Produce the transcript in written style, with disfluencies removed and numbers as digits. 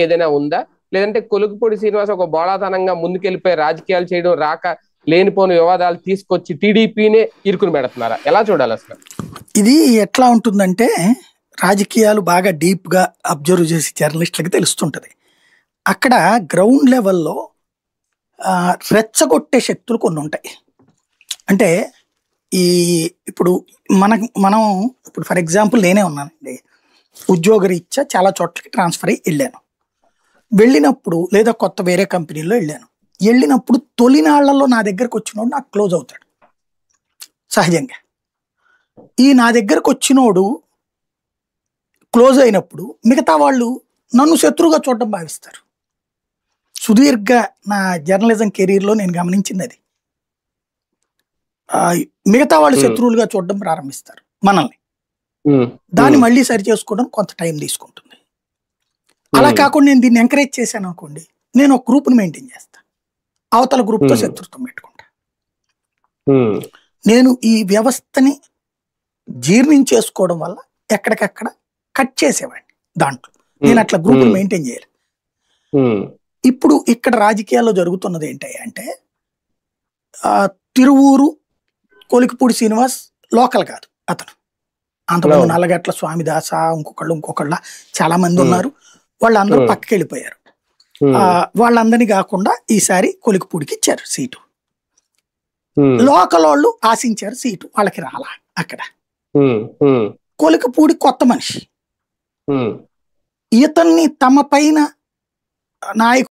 ఏదైనా ఉందా? లేదంటే కొలుకుపూడి శ్రీనివాస్ ఒక బోళాతనంగా ముందుకెళ్ళిపోయి రాజకీయాలు చేయడం రాక లేనిపోని వివాదాలు తీసుకొచ్చి టీడీపీనే ఇరుకుని పెడుతున్నారా? ఎలా చూడాలి అసలు? ఇది ఎట్లా ఉంటుందంటే రాజకీయాలు బాగా డీప్గా అబ్జర్వ్ చేసి జర్నలిస్టులకి తెలుస్తుంటది. అక్కడ గ్రౌండ్ లెవెల్లో రెచ్చగొట్టే శక్తులు కొన్ని ఉంటాయి. అంటే ఈ ఇప్పుడు మనం ఇప్పుడు ఫర్ ఎగ్జాంపుల్ నేనే ఉన్నానండి. ఉద్యోగరీత్యా చాలా చోట్లకి ట్రాన్స్ఫర్ అయ్యి వెళ్ళాను. వెళ్ళినప్పుడు లేదా కొత్త వేరే కంపెనీలో వెళ్ళినప్పుడు తొలినాళ్లలో నా దగ్గరకు వచ్చినోడు నాకు క్లోజ్ అవుతాడు సహజంగా. ఈ నా దగ్గరకు వచ్చినోడు క్లోజ్ అయినప్పుడు మిగతా వాళ్ళు నన్ను శత్రువుగా చూడడం భావిస్తారు. సుదీర్ఘ నా జర్నలిజం కెరీర్లో నేను గమనించింది అది. మిగతా వాళ్ళు శత్రువులుగా చూడడం ప్రారంభిస్తారు మనల్ని. దాన్ని మళ్ళీ సరి చేసుకోవడం కొంత టైం తీసుకుంటుంది. అలా కాకుండా నేను దీన్ని ఎంకరేజ్ చేశాను అనుకోండి, నేను ఒక గ్రూప్ని మెయింటైన్ చేస్తా, అవతల గ్రూప్తో శత్రుత్వం పెట్టుకుంటా. నేను ఈ వ్యవస్థని జీర్ణించేసుకోవడం వల్ల ఎక్కడికక్కడ కట్ చేసేవాడిని. దాంట్లో నేను అట్లా గ్రూపులు మెయింటైన్ చేయాలి. ఇప్పుడు ఇక్కడ రాజకీయాల్లో జరుగుతున్నది ఏంటి అంటే తిరువూరు కొలికిపూడి శ్రీనివాస్ లోకల్ కాదు అతను. అంతమంది నల్లగట్ల స్వామిదాస ఇంకొకళ్ళ చాలా మంది ఉన్నారు. వాళ్ళందరూ పక్కకి వెళ్ళిపోయారు. వాళ్ళందరినీ కాకుండా ఈసారి కొలికిపూడికి ఇచ్చారు సీటు. లోకల్ వాళ్ళు ఆశించారు సీటు, వాళ్ళకి రాలా. అక్కడ కొలికిపూడి కొత్త మనిషి, ఇతన్ని తమ పైన నాయకుడు